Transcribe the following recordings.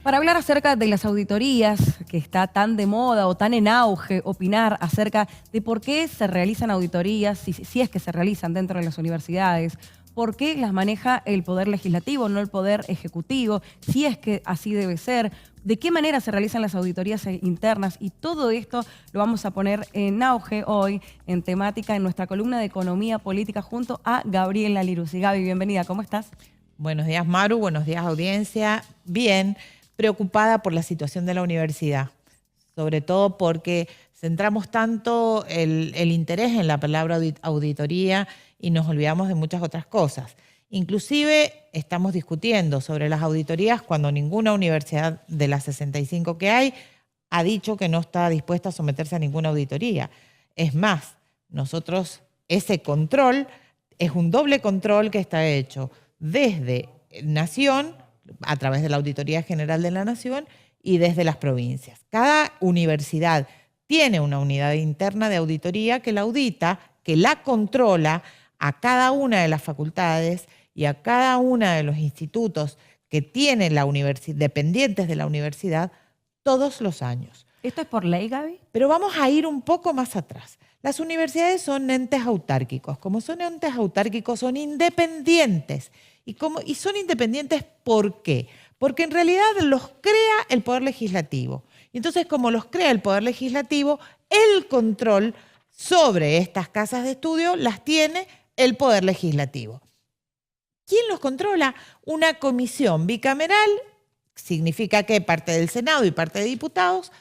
Para hablar acerca de las auditorías, que está tan de moda o tan en auge, opinar acerca de por qué se realizan auditorías, si es que se realizan dentro de las universidades, por qué las maneja el Poder Legislativo, no el Poder Ejecutivo, si es que así debe ser, de qué manera se realizan las auditorías internas, y todo esto lo vamos a poner en auge hoy en temática en nuestra columna de Economía Política junto a Gabriela Lirusi. Gaby, bienvenida, ¿cómo estás? Buenos días, Maru, buenos días, audiencia. Bien, preocupada por la situación de la universidad, sobre todo porque centramos tanto el interés en la palabra auditoría y nos olvidamos de muchas otras cosas. Inclusive estamos discutiendo sobre las auditorías cuando ninguna universidad de las 65 que hay ha dicho que no está dispuesta a someterse a ninguna auditoría. Es más, nosotros ese control es un doble control que está hecho desde Nación, a través de la Auditoría General de la Nación, y desde las provincias. Cada universidad tiene una unidad interna de auditoría que la audita, que la controla a cada una de las facultades y a cada uno de los institutos que tiene la universidad, dependientes de la universidad, todos los años. ¿Esto es por ley, Gaby? Pero vamos a ir un poco más atrás. Las universidades son entes autárquicos. Como son entes autárquicos, son independientes. ¿Y son independientes por qué? Porque en realidad los crea el Poder Legislativo. Y entonces, como los crea el Poder Legislativo, el control sobre estas casas de estudio las tiene el Poder Legislativo. ¿Quién los controla? Una comisión bicameral, significa que parte del Senado y parte de diputados,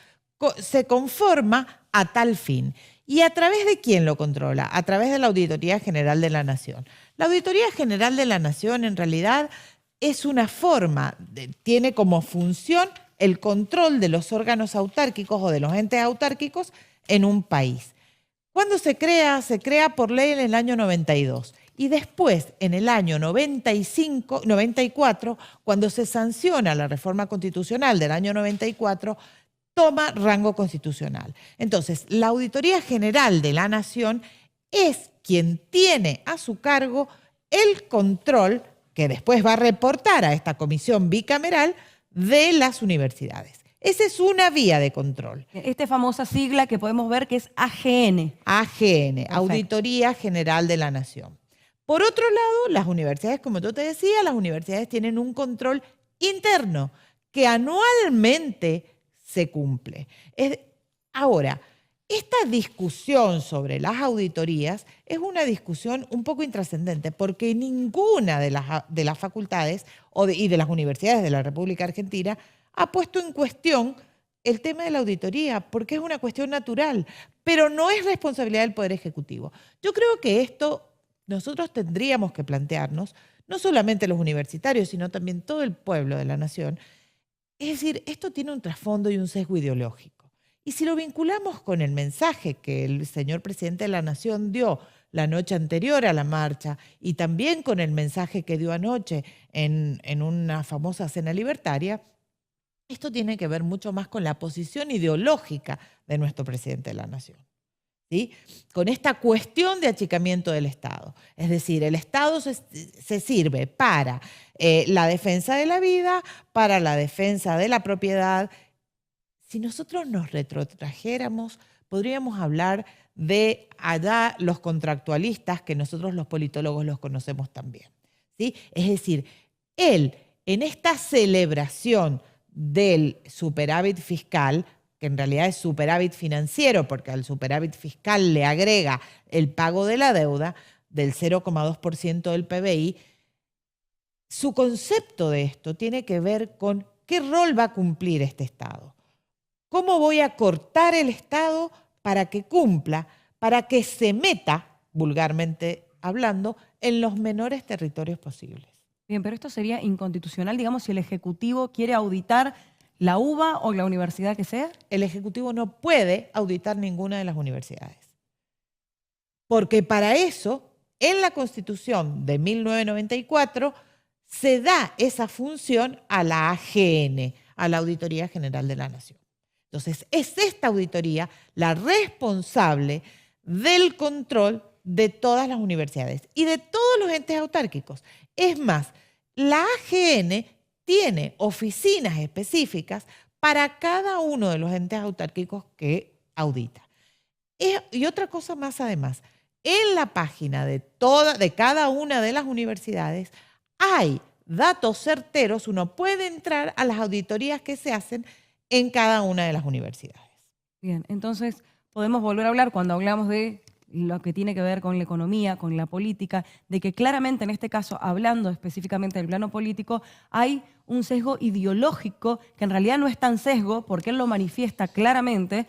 se conforma a tal fin. ¿Y a través de quién lo controla? A través de la Auditoría General de la Nación. La Auditoría General de la Nación en realidad es una forma, tiene como función el control de los órganos autárquicos o de los entes autárquicos en un país. ¿Cuándo se crea? Se crea por ley en el año 92. Y después, en el año 94, cuando se sanciona la reforma constitucional del año 94, toma rango constitucional. Entonces, la Auditoría General de la Nación es quien tiene a su cargo el control que después va a reportar a esta comisión bicameral de las universidades. Esa es una vía de control. Esta famosa sigla que podemos ver que es AGN. AGN, Perfecto. Auditoría General de la Nación. Por otro lado, las universidades, como yo te decía, las universidades tienen un control interno que anualmente se cumple. Ahora, esta discusión sobre las auditorías es una discusión un poco intrascendente porque ninguna de las facultades y de las universidades de la República Argentina ha puesto en cuestión el tema de la auditoría porque es una cuestión natural, pero no es responsabilidad del Poder Ejecutivo. Yo creo que esto nosotros tendríamos que plantearnos, no solamente los universitarios, sino también todo el pueblo de la nación. Es decir, esto tiene un trasfondo y un sesgo ideológico. Y si lo vinculamos con el mensaje que el señor presidente de la Nación dio la noche anterior a la marcha y también con el mensaje que dio anoche en una famosa cena libertaria, esto tiene que ver mucho más con la posición ideológica de nuestro presidente de la Nación. ¿Sí? Con esta cuestión de achicamiento del Estado. Es decir, el Estado se sirve para la defensa de la vida, para la defensa de la propiedad. Si nosotros nos retrotrajéramos, podríamos hablar de allá los contractualistas, que nosotros los politólogos los conocemos también. ¿Sí? Es decir, él en esta celebración del superávit fiscal, que en realidad es superávit financiero, porque al superávit fiscal le agrega el pago de la deuda del 0,2% del PBI, su concepto de esto tiene que ver con qué rol va a cumplir este Estado. ¿Cómo voy a cortar el Estado para que cumpla, para que se meta, vulgarmente hablando, en los menores territorios posibles? Bien, pero esto sería inconstitucional, digamos, si el Ejecutivo quiere auditar la UBA o la universidad que sea. El Ejecutivo no puede auditar ninguna de las universidades. Porque para eso, en la Constitución de 1994, se da esa función a la AGN, a la Auditoría General de la Nación. Entonces, es esta auditoría la responsable del control de todas las universidades y de todos los entes autárquicos. Es más, la AGN tiene oficinas específicas para cada uno de los entes autárquicos que audita. Y otra cosa más además, en la página de cada una de las universidades hay datos certeros, uno puede entrar a las auditorías que se hacen en cada una de las universidades. Bien, entonces podemos volver a hablar cuando hablamos de lo que tiene que ver con la economía, con la política, de que claramente en este caso, hablando específicamente del plano político, hay un sesgo ideológico que en realidad no es tan sesgo porque él lo manifiesta claramente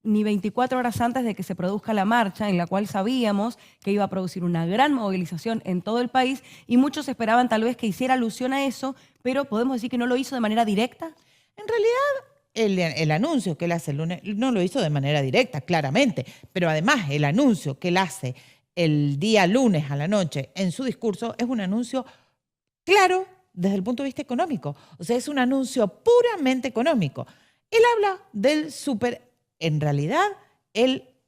ni 24 horas antes de que se produzca la marcha, en la cual sabíamos que iba a producir una gran movilización en todo el país y muchos esperaban tal vez que hiciera alusión a eso, pero podemos decir que no lo hizo de manera directa. En realidad, el anuncio que él hace el lunes no lo hizo de manera directa, claramente, pero además el anuncio que él hace el día lunes a la noche en su discurso es un anuncio claro desde el punto de vista económico. O sea, es un anuncio puramente económico. Él habla del en realidad,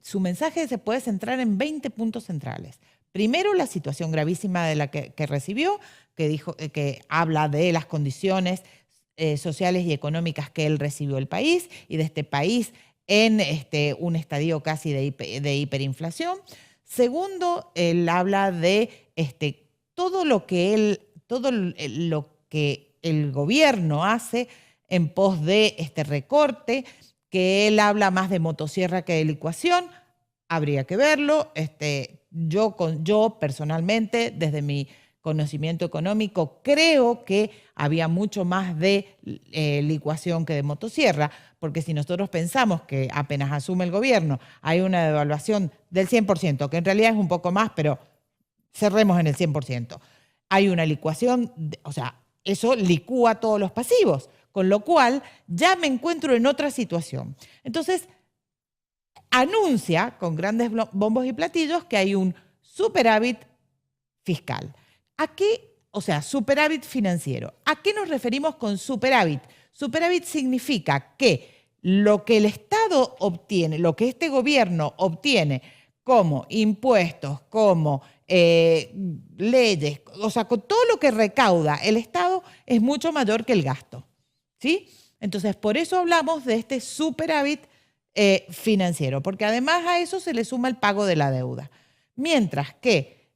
su mensaje se puede centrar en 20 puntos centrales. Primero, la situación gravísima de la que recibió, que habla de las condiciones sociales y económicas que él recibió el país y de este país en un estadio casi de hiperinflación. Segundo, él habla de todo lo que el gobierno hace en pos de este recorte, que él habla más de motosierra que de licuación, habría que verlo. Yo personalmente, desde mi conocimiento económico, creo que había mucho más de licuación que de motosierra, porque si nosotros pensamos que apenas asume el gobierno hay una devaluación del 100%, que en realidad es un poco más, pero cerremos en el 100%. Hay una licuación, o sea, eso licúa todos los pasivos, con lo cual ya me encuentro en otra situación. Entonces, anuncia con grandes bombos y platillos que hay un superávit fiscal. O sea, superávit financiero. ¿A qué nos referimos con superávit? Superávit significa que lo que el Estado obtiene, lo que este gobierno obtiene como impuestos, como leyes, o sea, con todo lo que recauda el Estado es mucho mayor que el gasto. ¿Sí? Entonces, por eso hablamos de este superávit financiero, porque además a eso se le suma el pago de la deuda. Mientras que,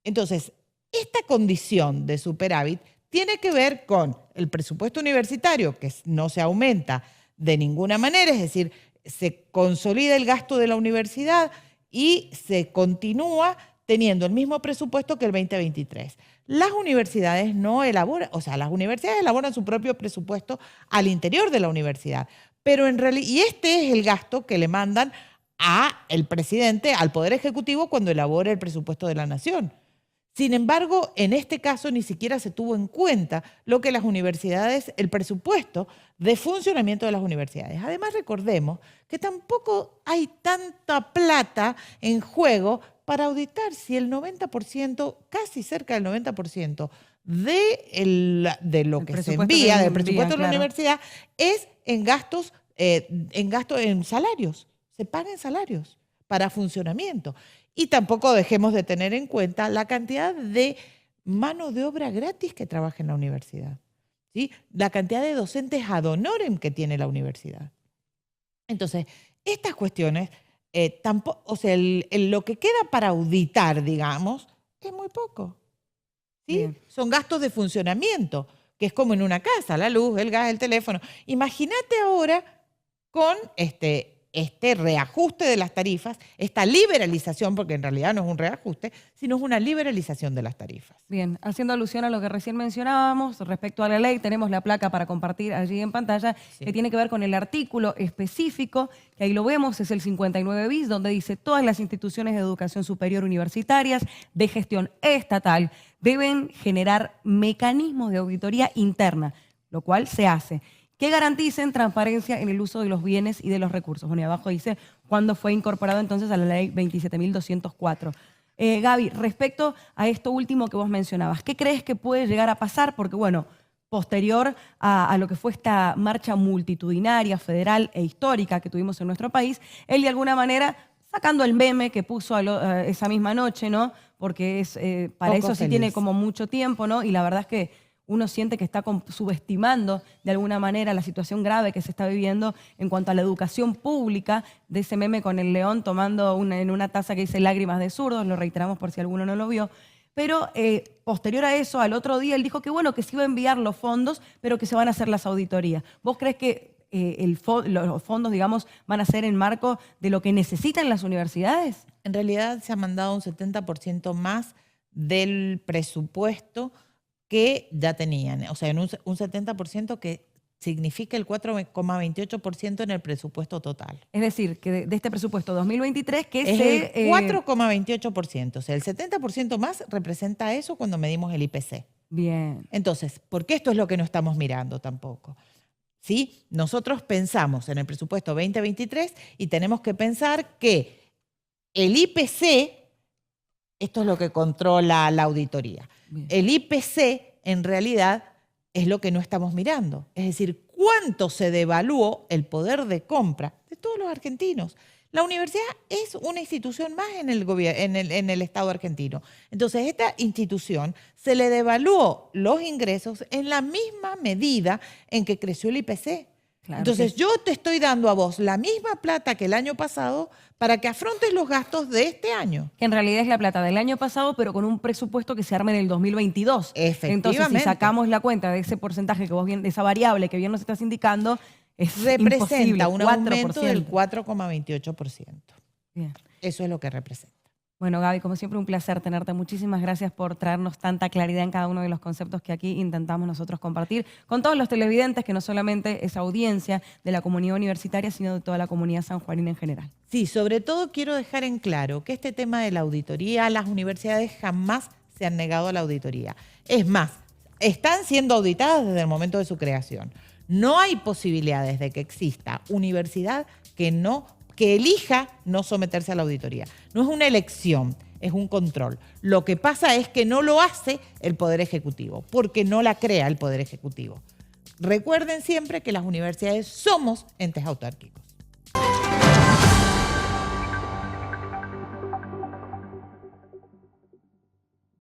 entonces, esta condición de superávit tiene que ver con el presupuesto universitario, que no se aumenta de ninguna manera, es decir, se consolida el gasto de la universidad y se continúa teniendo el mismo presupuesto que el 2023. Las universidades no elaboran, o sea, las universidades elaboran su propio presupuesto al interior de la universidad, pero en realidad, y este es el gasto que le mandan al presidente, al Poder Ejecutivo, cuando elabora el presupuesto de la Nación. Sin embargo, en este caso ni siquiera se tuvo en cuenta lo que las universidades, el presupuesto de funcionamiento de las universidades. Además, recordemos que tampoco hay tanta plata en juego para auditar si el 90%, casi cerca del 90% de lo que se envía, del presupuesto de la universidad, es en gastos, en salarios. Se pagan salarios para funcionamiento. Y tampoco dejemos de tener en cuenta la cantidad de mano de obra gratis que trabaja en la universidad, ¿sí? La cantidad de docentes ad honorem que tiene la universidad. Entonces, estas cuestiones, tampoco, o sea, lo que queda para auditar, digamos, es muy poco. ¿Sí? Son gastos de funcionamiento, que es como en una casa, la luz, el gas, el teléfono. Imagínate ahora con este reajuste de las tarifas, esta liberalización, porque en realidad no es un reajuste, sino es una liberalización de las tarifas. Bien, haciendo alusión a lo que recién mencionábamos, respecto a la ley, tenemos la placa para compartir allí en pantalla, sí, que tiene que ver con el artículo específico, que ahí lo vemos, es el 59 bis, donde dice: todas las instituciones de educación superior universitarias de gestión estatal deben generar mecanismos de auditoría interna, lo cual se hace, que garanticen transparencia en el uso de los bienes y de los recursos. Bueno, y abajo dice cuándo fue incorporado entonces a la ley 27.204. Gaby, respecto a esto último que vos mencionabas, ¿qué crees que puede llegar a pasar? Porque, bueno, posterior a lo que fue esta marcha multitudinaria, federal e histórica que tuvimos en nuestro país, él de alguna manera, sacando el meme que puso esa misma noche, ¿no? Porque para eso sí tiene como mucho tiempo, ¿no? Y la verdad es que uno siente que está subestimando de alguna manera la situación grave que se está viviendo en cuanto a la educación pública, de ese meme con el león tomando en una taza que dice lágrimas de zurdos, lo reiteramos por si alguno no lo vio. Pero posterior a eso, al otro día, él dijo que bueno, que se iba a enviar los fondos, pero que se van a hacer las auditorías. ¿Vos crees que los fondos, digamos, van a ser en marco de lo que necesitan las universidades? En realidad se ha mandado un 70% más del presupuesto que ya tenían. O sea, en un 70% que significa el 4,28% en el presupuesto total. Es decir, que de este presupuesto 2023 que es se... el 4,28%. O sea, el 70% más representa eso cuando medimos el IPC. Bien. Entonces, ¿por qué esto es lo que no estamos mirando tampoco? ¿Sí? Nosotros pensamos en el presupuesto 2023 y tenemos que pensar que el IPC, esto es lo que controla la auditoría. Bien. El IPC, en realidad, es lo que no estamos mirando. Es decir, cuánto se devaluó el poder de compra de todos los argentinos. La universidad es una institución más en el Estado argentino. Entonces, esta institución se le devaluó los ingresos en la misma medida en que creció el IPC. Claro. Entonces, yo te estoy dando a vos la misma plata que el año pasado para que afrontes los gastos de este año. Que en realidad es la plata del año pasado, pero con un presupuesto que se arme en el 2022. Efectivamente. Entonces, si sacamos la cuenta de ese porcentaje que vos bien, de esa variable que bien nos estás indicando, representa un 4%. Aumento del 4,28%. Bien. Eso es lo que representa. Bueno, Gaby, como siempre, un placer tenerte. Muchísimas gracias por traernos tanta claridad en cada uno de los conceptos que aquí intentamos nosotros compartir con todos los televidentes, que no solamente es audiencia de la comunidad universitaria, sino de toda la comunidad sanjuanina en general. Sí, sobre todo quiero dejar en claro que este tema de la auditoría, las universidades jamás se han negado a la auditoría. Es más, están siendo auditadas desde el momento de su creación. No hay posibilidades de que exista universidad que elija no someterse a la auditoría. No es una elección, es un control. Lo que pasa es que no lo hace el Poder Ejecutivo, porque no la crea el Poder Ejecutivo. Recuerden siempre que las universidades somos entes autárquicos.